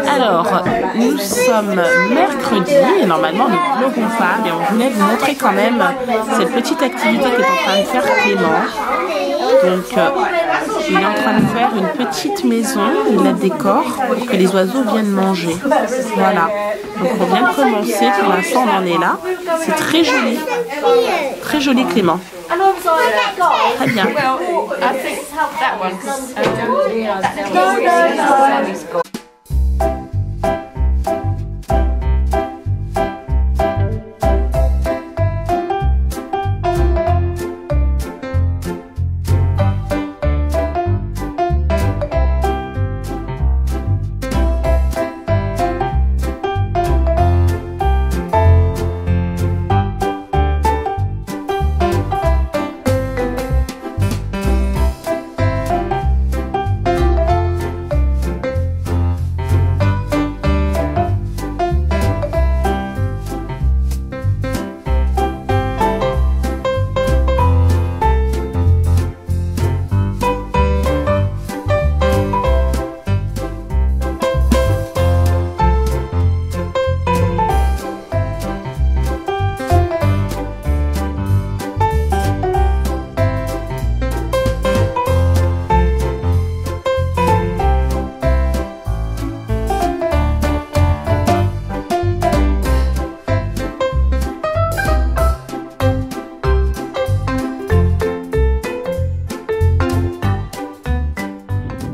Alors, nous sommes mercredi et normalement nous ne vloguons pas, mais on voulait vous montrer quand même cette petite activité qu'est en train de faire Clément. Donc, il est en train de faire une petite maison, il la décore pour que les oiseaux viennent manger. Voilà. Donc, on vient de commencer, pour l'instant on en est là. C'est très joli. Très joli Clément. Très bien.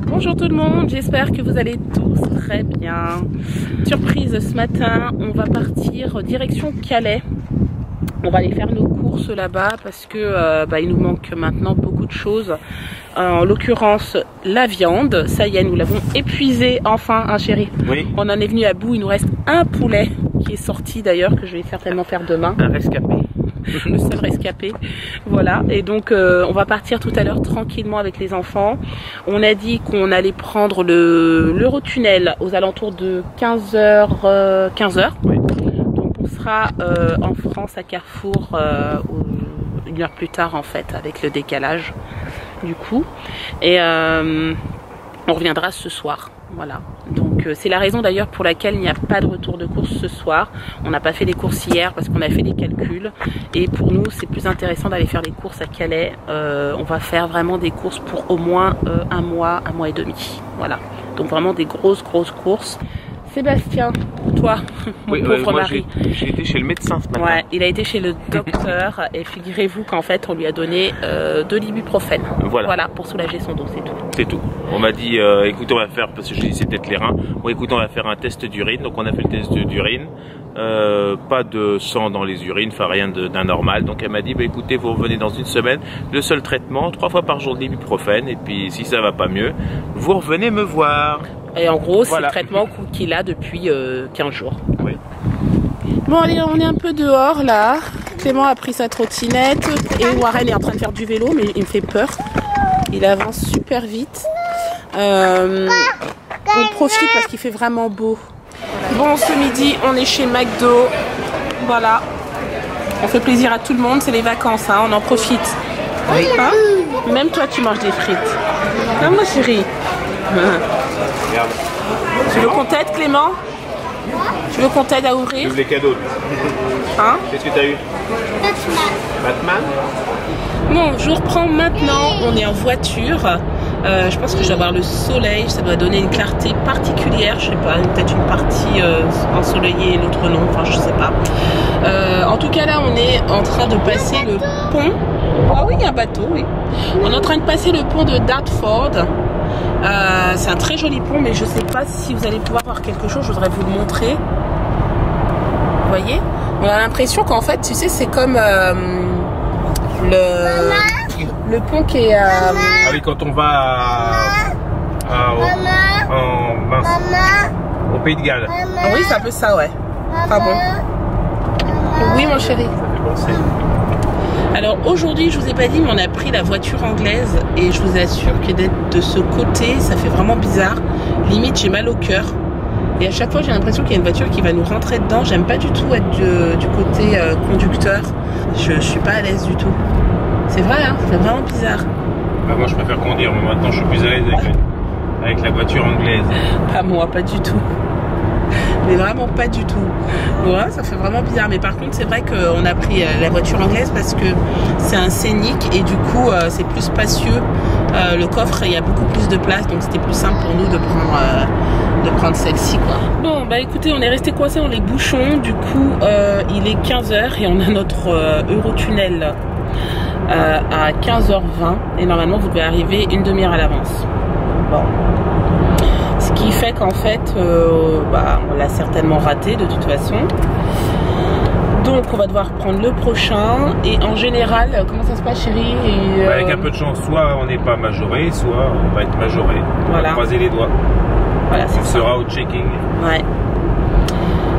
Bonjour tout le monde, j'espère que vous allez tous très bien. Surprise ce matin, on va partir direction Calais. On va aller faire nos courses là-bas parce que il nous manque maintenant beaucoup de choses. En l'occurrence la viande, ça y est, nous l'avons épuisé enfin, hein chéri. Oui. On en est venu à bout, il nous reste un poulet qui est sorti d'ailleurs, que je vais certainement faire demain. Un rescapé. Le seul rescapé, voilà. Et donc on va partir tout à l'heure tranquillement avec les enfants. On a dit qu'on allait prendre l'Eurotunnel aux alentours de 15h. Oui. Donc on sera en France à Carrefour une heure plus tard en fait, avec le décalage du coup. Et on reviendra ce soir. Voilà, donc c'est la raison d'ailleurs pour laquelle il n'y a pas de retour de course ce soir. On n'a pas fait les courses hier parce qu'on a fait des calculs. Et pour nous, c'est plus intéressant d'aller faire les courses à Calais. On va faire vraiment des courses pour au moins un mois et demi. Voilà, donc vraiment des grosses courses. Sébastien, toi, mon pauvre mari. J'ai été chez le médecin ce matin. Ouais, il a été chez le docteur et figurez-vous qu'en fait on lui a donné de l'ibuprofène. Voilà, pour soulager son dos, c'est tout. C'est tout. On m'a dit, écoute, on va faire, parce que j'ai dit c'est peut-être les reins. Bon, écoute, on va faire un test d'urine. Donc on a fait le test d'urine. Pas de sang dans les urines, enfin rien d'anormal. Donc elle m'a dit, bah, écoutez, vous revenez dans une semaine. Le seul traitement, 3 fois par jour de l'ibuprofène. Et puis si ça va pas mieux, vous revenez me voir. Et en gros, c'est le traitement qu'il a depuis 15 jours. Oui. Bon, allez, on est un peu dehors là. Clément a pris sa trottinette et Warren est en train de faire du vélo, mais il me fait peur. Il avance super vite. On profite parce qu'il fait vraiment beau. Bon, ce midi, on est chez McDo. Voilà. On fait plaisir à tout le monde, c'est les vacances, hein, on en profite. Oui. Hein? Même toi, tu manges des frites. Hein, ma chérie? Regarde. Tu veux qu'on t'aide, Clément? Tu veux qu'on t'aide à ouvrir? J'ouvre les cadeaux. Hein? Qu'est-ce que tu as eu? Batman. Bon, je reprends maintenant. On est en voiture. Je pense que je vais avoir le soleil. Ça doit donner une clarté particulière. Je sais pas, peut-être une partie ensoleillée et l'autre non. Enfin, je sais pas. En tout cas, là, on est en train de passer le pont. Ah oui, il y a un bateau, oui. On est en train de passer le pont de Dartford. C'est un très joli pont, mais je sais pas si vous allez pouvoir voir quelque chose. Je voudrais vous le montrer. Vous voyez? On a l'impression qu'en fait, tu sais, c'est comme le pont qui est... Ah oui, quand on va au Pays de Galles. Ah oui, c'est un peu ça, ouais. Ah bon? Oui, mon chéri. Ça fait penser. Alors aujourd'hui, je vous ai pas dit, mais on a pris la voiture anglaise et je vous assure que d'être de ce côté, ça fait vraiment bizarre. Limite, j'ai mal au cœur. Et à chaque fois, j'ai l'impression qu'il y a une voiture qui va nous rentrer dedans. J'aime pas du tout être du côté conducteur. Je suis pas à l'aise du tout. C'est vrai, hein, c'est vraiment bizarre. Bah, moi je préfère conduire, mais maintenant je suis plus à l'aise avec la voiture anglaise. Pas moi, pas du tout. Mais vraiment pas du tout. Ouais, ça fait vraiment bizarre. Mais par contre, c'est vrai qu'on a pris la voiture anglaise parce que c'est un scénic et du coup, c'est plus spacieux. Le coffre, il y a beaucoup plus de place, donc c'était plus simple pour nous de prendre celle-ci, quoi. Bon, bah écoutez, on est resté coincé dans les bouchons. Du coup, il est 15h et on a notre Eurotunnel à 15h20 et normalement, vous devez arriver une demi-heure à l'avance. Bon. Ce qui fait qu'en fait, on l'a certainement raté de toute façon. Donc on va devoir prendre le prochain. Et en général, comment ça se passe, chérie? Avec un peu de chance, soit on n'est pas majoré, soit on va être majoré. On va croiser les doigts. Voilà, on sera au checking. Ouais.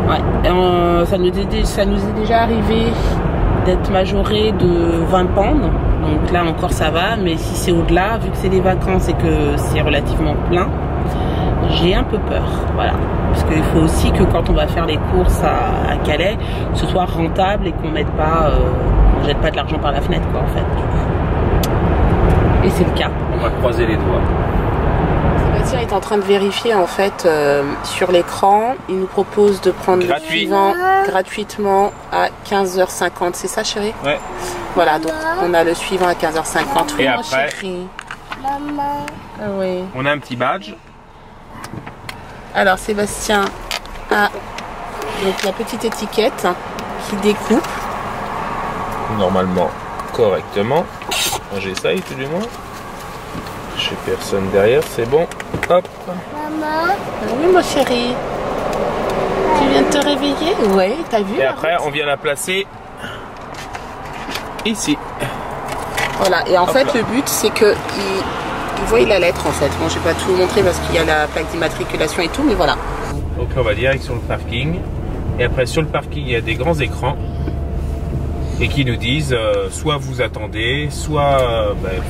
Ouais. Ça nous est déjà arrivé d'être majoré de 20 pounds. Donc là encore ça va, mais si c'est au-delà, vu que c'est les vacances et que c'est relativement plein, j'ai un peu peur, voilà. Parce qu'il faut aussi que quand on va faire les courses à Calais, ce soit rentable et qu'on mette pas, on jette pas de l'argent par la fenêtre, quoi, en fait. Et c'est le cas. On va croiser les doigts. Sébastien est en train de vérifier, en fait, sur l'écran. Il nous propose de prendre le suivant gratuitement à 15h50. C'est ça, chérie? Ouais. Voilà, donc on a le suivant à 15h50. Et après, Maman. Ah oui. On a un petit badge. Alors Sébastien a donc la petite étiquette qui découpe. Normalement correctement. J'essaye tout du moins. J'ai personne derrière, c'est bon. Hop. Maman. Oui ma chérie. Tu viens de te réveiller? Oui, t'as vu? Et après on vient la placer ici. Voilà, et en Hop fait là. le but c'est que il voit la lettre en fait. Bon, je vais pas tout vous montrer parce qu'il y a la plaque d'immatriculation et tout, mais voilà. Donc là on va direct sur le parking. Et après sur le parking il y a des grands écrans. Et qui nous disent soit vous attendez, soit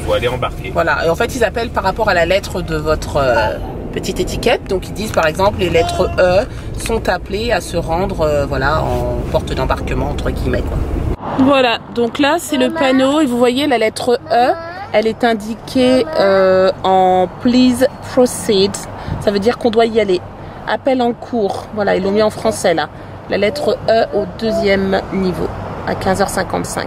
faut aller embarquer. Voilà, et en fait ils appellent par rapport à la lettre de votre petite étiquette. Donc ils disent par exemple les lettres E sont appelées à se rendre voilà, en porte d'embarquement entre guillemets, quoi. Voilà, donc là c'est le panneau et vous voyez la lettre E, elle est indiquée en please proceed, ça veut dire qu'on doit y aller. Appel en cours, voilà, ils l'ont mis en français là. La lettre E au 2e niveau à 15h55.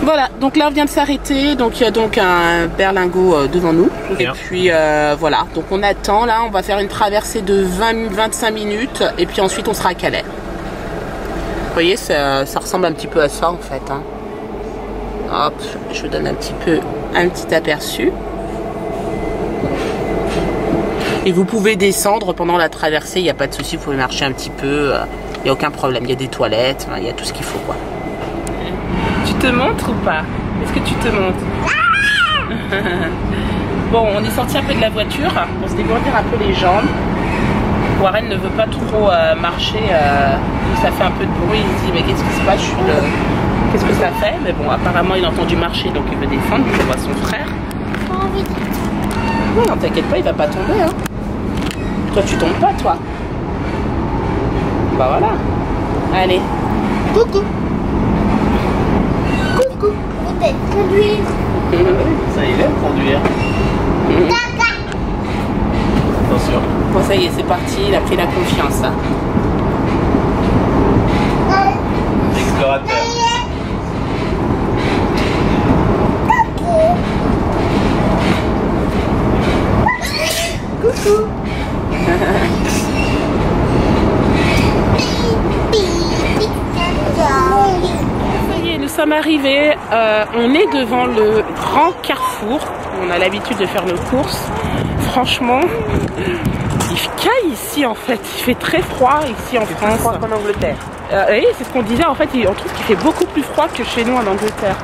Voilà, donc là on vient de s'arrêter, donc il y a donc un berlingot devant nous. Bien. Et puis voilà, donc on attend là, on va faire une traversée de 20-25 minutes et puis ensuite on sera à Calais. Vous voyez, ça ressemble un petit peu à ça en fait, hein. Hop, je vous donne un petit aperçu. Et vous pouvez descendre pendant la traversée, il n'y a pas de souci, vous pouvez marcher un petit peu, il n'y a aucun problème, il y a des toilettes, il y a tout ce qu'il faut, quoi. Tu te montres ou pas? Est-ce que tu te montres? Bon, on est sorti un peu de la voiture pour se dégourdir un peu les jambes. Warren ne veut pas trop marcher, ça fait un peu de bruit, il se dit mais qu'est-ce qui se passe, qu'est-ce que ça fait? Mais bon, apparemment il a entendu marcher donc il veut descendre, il voit son frère. Oui, non, t'inquiète pas, il va pas tomber, hein. Toi tu tombes pas, toi. Bah voilà. Allez. Coucou. Coucou. Peut-être conduire. Ça il aime conduire. Caca. Attention. Bon ça y est, c'est parti, il a pris la confiance. Hein. Explorateur. Coucou. Ça y est, nous sommes arrivés. On est devant le grand carrefour. On a l'habitude de faire nos courses. Franchement, Il caille ici en fait, il fait très froid ici en France. Froid qu'en Angleterre. Oui, c'est ce qu'on disait en fait, on trouve qu'il fait beaucoup plus froid que chez nous en Angleterre.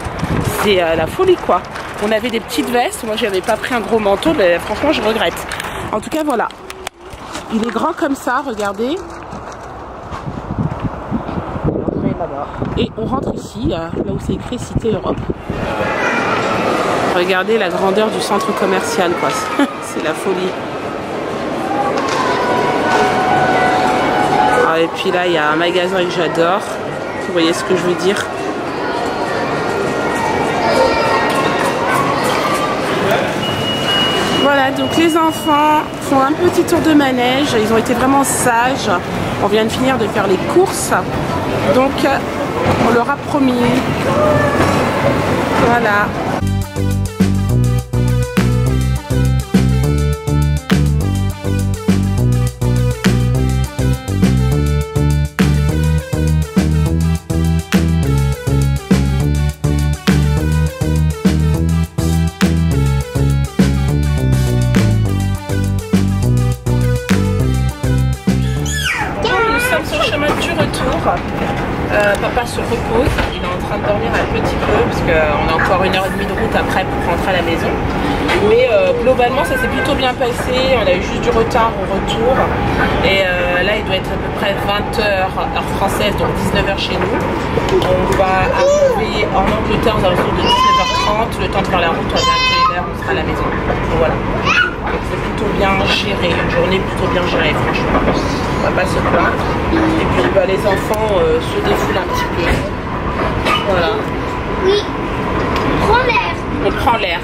C'est la folie quoi. On avait des petites vestes, moi j'avais pas pris un gros manteau, mais franchement je regrette. En tout cas voilà, il est grand comme ça, regardez. Et on rentre ici, là où c'est écrit Cité Europe. Regardez la grandeur du centre commercial quoi, c'est la folie. Ah, et puis là il y a un magasin que j'adore, vous voyez ce que je veux dire. Voilà, donc les enfants font un petit tour de manège, ils ont été vraiment sages. On vient de finir de faire les courses, donc on leur a promis. Voilà. Papa se repose, il est en train de dormir un petit peu parce qu'on a encore 1h30 de route après pour rentrer à la maison. Mais globalement ça s'est plutôt bien passé, on a eu juste du retard au retour. Et là il doit être à peu près 20h heure française, donc 19h chez nous. On va arriver en Angleterre aux alentours de 19h30, le temps de faire la route à 21h, on sera à la maison. Donc voilà. Donc c'est plutôt bien géré, une journée plutôt bien gérée franchement. On va pas se plaindre. Et puis bah, les enfants se défoulent un petit peu. Voilà. Oui. Prends l'air. On prend l'air.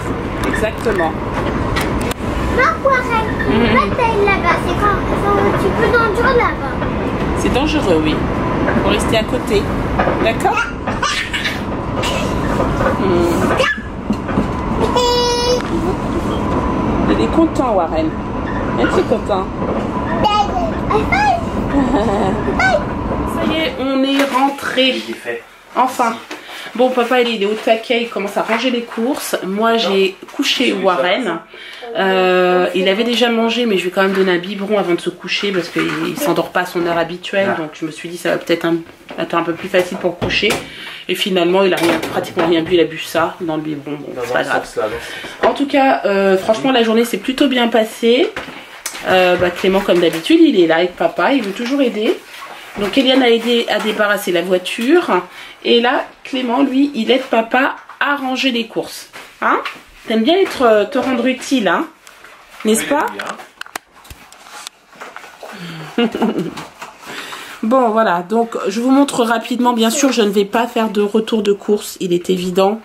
Exactement. Bataille là-bas, c'est un petit peu dangereux là-bas. C'est dangereux, oui. Faut rester à côté. D'accord. Il est content, Warren. Es-tu content? Ça y est, on est rentré. Enfin. Bon, papa il est au taquet, il commence à ranger les courses. Moi j'ai couché Warren. Il avait déjà mangé, mais je vais quand même donner un biberon avant de se coucher parce qu'il ne s'endort pas à son heure habituelle. Donc je me suis dit ça va peut-être être un peu plus facile pour coucher. Et finalement il a pratiquement rien bu, il a bu ça dans le biberon. Bon, c'est pas grave. En tout cas, franchement la journée s'est plutôt bien passée. Clément comme d'habitude il est là avec papa, il veut toujours aider. Donc Eliane a aidé à débarrasser la voiture. Et là Clément lui il aide papa à ranger les courses. Hein? T'aimes bien te rendre utile, hein? N'est-ce pas? Bon voilà, donc je vous montre rapidement. Bien sûr je ne vais pas faire de retour de course. Il est évident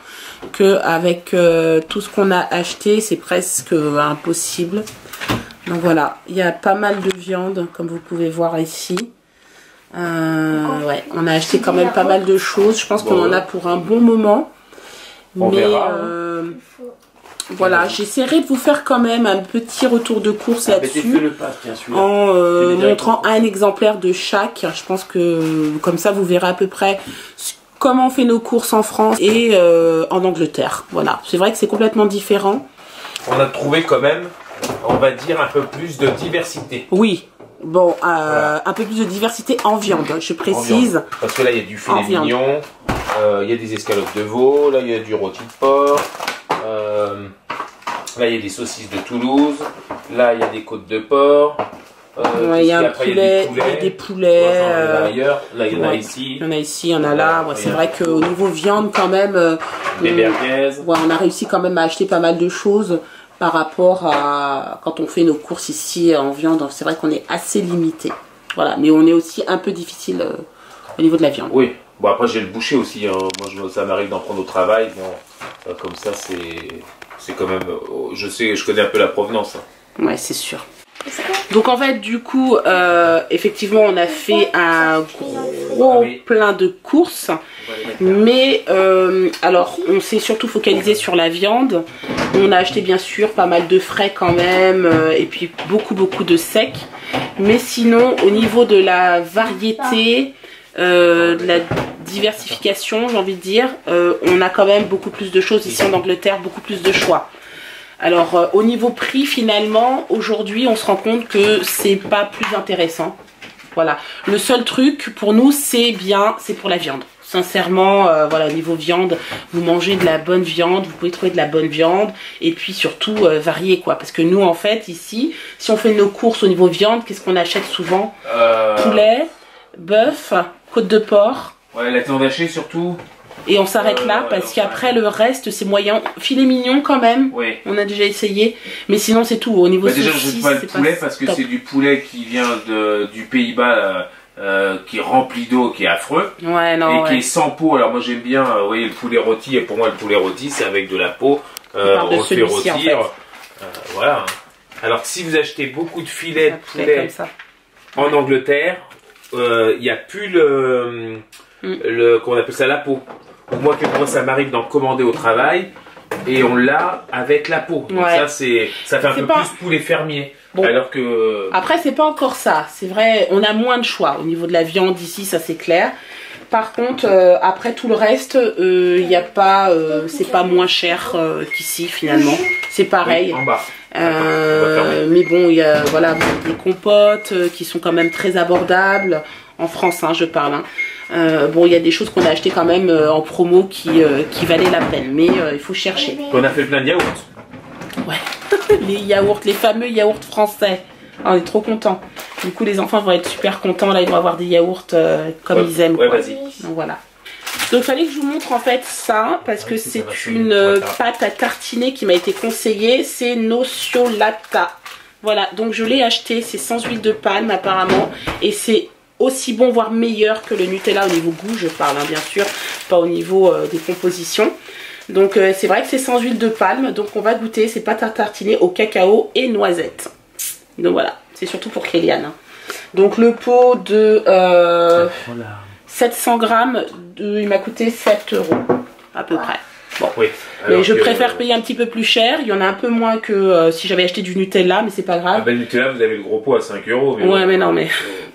qu'avec tout ce qu'on a acheté c'est presque impossible. Donc voilà, il y a pas mal de viande comme vous pouvez voir ici. Ouais, on a acheté quand même pas mal de choses. Je pense qu'on en a pour un bon moment. Mais voilà, j'essaierai de vous faire quand même un petit retour de course là-dessus en montrant un exemplaire de chaque. Je pense que comme ça vous verrez à peu près comment on fait nos courses en France et en Angleterre. Voilà, c'est vrai que c'est complètement différent. On a trouvé quand même, on va dire, un peu plus de diversité. Oui. Bon, voilà. Un peu plus de diversité en viande, je précise. Viande. Parce que là, il y a du filet mignon, il y a des escalopes de veau, là, il y a du rôti de porc, là, il y a des saucisses de Toulouse, là, il y a des côtes de porc. Il y a un poulet, il y a des poulets. Là, il y en a ici. Il y en a ici, il y en a là. Ouais, c'est vrai qu'au niveau viande, quand même, des merguez. Ouais, on a réussi quand même à acheter pas mal de choses. Par rapport à quand on fait nos courses ici en viande, c'est vrai qu'on est assez limité. Voilà, mais on est aussi un peu difficile au niveau de la viande. Oui, bon après j'ai le boucher aussi, hein. Moi ça m'arrive d'en prendre au travail, bon, comme ça c'est quand même, je connais un peu la provenance. Hein. Ouais, c'est sûr. Donc en fait du coup effectivement on a fait un gros plein de courses, mais alors on s'est surtout focalisé sur la viande. On a acheté bien sûr pas mal de frais quand même, et puis beaucoup de secs, mais sinon au niveau de la variété, de la diversification, j'ai envie de dire, on a quand même beaucoup plus de choses ici en Angleterre, beaucoup plus de choix. Alors au niveau prix finalement, aujourd'hui on se rend compte que c'est pas plus intéressant. Voilà, le seul truc pour nous c'est bien, c'est pour la viande. Sincèrement, voilà, au niveau viande, vous mangez de la bonne viande, vous pouvez trouver de la bonne viande et puis surtout varier quoi. Parce que nous en fait ici, si on fait nos courses au niveau viande, qu'est-ce qu'on achète souvent? Poulet, bœuf, côte de porc. Ouais, la viande hachée surtout. Et on s'arrête là parce qu'après le reste c'est moyen. Filet mignon quand même, oui. On a déjà essayé. Mais sinon c'est tout, au niveau déjà saucisse, je pas le poulet parce que c'est du poulet qui vient du Pays-Bas. Qui est rempli d'eau, qui est affreux, ouais, non, et qui est sans peau. Alors moi j'aime bien, vous voyez, le poulet rôti, et pour moi le poulet rôti c'est avec de la peau, on le fait rôtir, en fait. Voilà. Alors si vous achetez beaucoup de filets de poulet en Angleterre, il n'y a plus comment on appelle ça, la peau. Donc moi quelquefois ça m'arrive d'en commander au travail, et on l'a avec la peau. Donc ça fait un peu plus poulet fermier. Bon. Alors que... Après c'est pas encore ça, c'est vrai, on a moins de choix au niveau de la viande ici, ça c'est clair. Par contre après tout le reste, il y a pas, c'est pas moins cher qu'ici finalement, c'est pareil. Oui, en bas. Mais bon, il y a voilà, des compotes qui sont quand même très abordables, en France hein, je parle. Hein. Bon, il y a des choses qu'on a achetées quand même en promo qui valaient la peine, mais il faut chercher. On a fait plein de yaourts. Ouais. Les yaourts, les fameux yaourts français. On est trop contents. Du coup, les enfants vont être super contents. Là, ils vont avoir des yaourts comme ils aiment. Ouais, vas-y. Donc voilà. Donc, il fallait que je vous montre en fait ça parce que c'est une pâte à tartiner qui m'a été conseillée. C'est Nociolata. Voilà. Donc, je l'ai acheté. C'est sans huile de palme apparemment. Et c'est aussi bon, voire meilleur que le Nutella au niveau goût. Je parle, hein, bien sûr. Pas au niveau des compositions. Donc c'est vrai que c'est sans huile de palme, donc on va goûter ces pâtes à tartiner au cacao et noisettes. Donc voilà, c'est surtout pour Kéliane. Hein. Donc le pot de 700 grammes, il m'a coûté 7 € à peu près. Bon, oui, mais je préfère payer un petit peu plus cher. Il y en a un peu moins que si j'avais acheté du Nutella, mais c'est pas grave. Ah ben, le Nutella, vous avez le gros pot à 5 €. Mais ouais, mais non, mais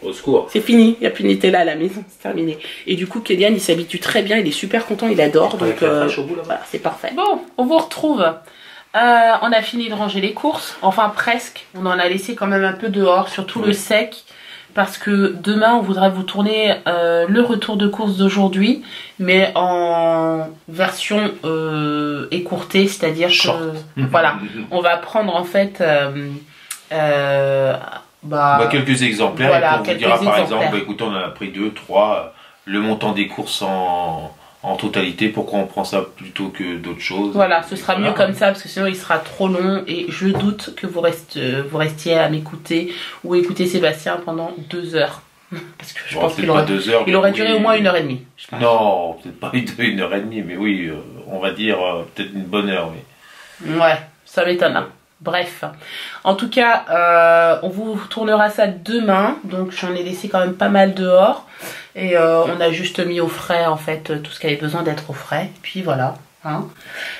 au secours. C'est fini, il n'y a plus de Nutella à la maison, c'est terminé. Et du coup, Kéliane, il s'habitue très bien, il est super content, il adore. Donc voilà, c'est parfait. Bon, on vous retrouve. On a fini de ranger les courses, enfin presque. On en a laissé quand même un peu dehors, surtout le sec. Parce que demain, on voudrait vous tourner le retour de course d'aujourd'hui, mais en version écourtée, c'est-à-dire que voilà, on va prendre en fait quelques exemplaires. Voilà, et on vous dira par exemple, écoutez, on en a pris 2, 3, le montant des courses en totalité, pourquoi on prend ça plutôt que d'autres choses. Voilà, ce sera mieux comme ça parce que sinon il sera trop long et je doute que vous restiez à m'écouter ou écouter Sébastien pendant 2 heures. Parce que je pense qu'il aurait duré au moins 1h30. Non, peut-être pas 1h30, mais oui, on va dire peut-être une bonne heure. Oui. Ouais, ça m'étonne. Bref, en tout cas, on vous tournera ça demain, donc j'en ai laissé quand même pas mal dehors et on a juste mis au frais en fait tout ce qui avait besoin d'être au frais, puis voilà. Hein.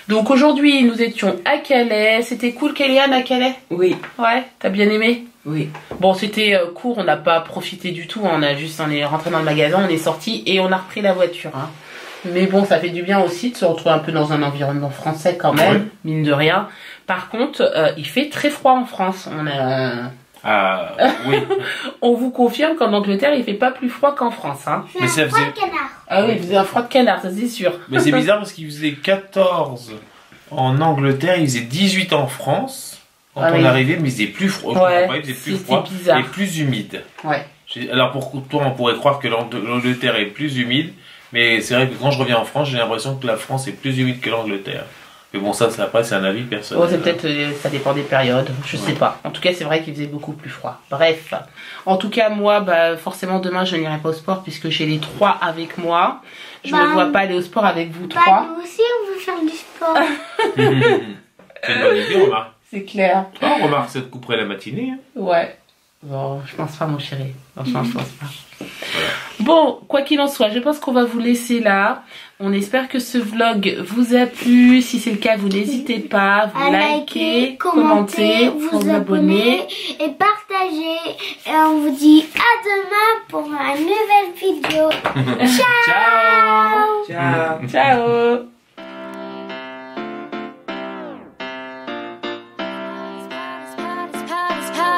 Donc aujourd'hui nous étions à Calais, c'était cool Kéliane à Calais? Oui. Ouais, t'as bien aimé? Oui. Bon c'était court, on n'a pas profité du tout, on est rentré dans le magasin, on est sorti et on a repris la voiture. Hein. Mais bon, ça fait du bien aussi de se retrouver un peu dans un environnement français quand même, mine de rien. Par contre, il fait très froid en France. Oui. On vous confirme qu'en Angleterre, il fait pas plus froid qu'en France. Hein. Mais ça faisait... canard. Ah oui, il faisait un froid de canard, ça c'est sûr. Mais c'est bizarre parce qu'il faisait 14 en Angleterre, il faisait 18 en France quand on arrivait, mais il faisait plus froid. Il faisait plus froid et plus humide. Ouais. Alors pour toi, on pourrait croire que l'Angleterre est plus humide. Mais c'est vrai que quand je reviens en France, j'ai l'impression que la France est plus humide que l'Angleterre. Mais bon, ça, après, c'est un avis personnel. Oh, c'est peut-être, ça dépend des périodes, je sais pas. En tout cas, c'est vrai qu'il faisait beaucoup plus froid. Bref. En tout cas, moi, forcément, demain, je n'irai pas au sport puisque j'ai les 3 avec moi. Je ne me vois pas aller au sport avec vous 3. Nous aussi, on veut faire du sport. C'est une bonne idée, remarque. C'est clair. Oh, remarque, ça te couperait la matinée. Hein. Ouais. Bon, je pense pas, mon chéri. Franchement, je pense pas. Voilà. Bon, quoi qu'il en soit, je pense qu'on va vous laisser là. On espère que ce vlog vous a plu. Si c'est le cas, vous n'hésitez pas à vous liker, commenter, vous abonner et partager. Et on vous dit à demain pour une nouvelle vidéo. Ciao. Ciao. Ciao.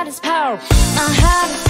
his power. I have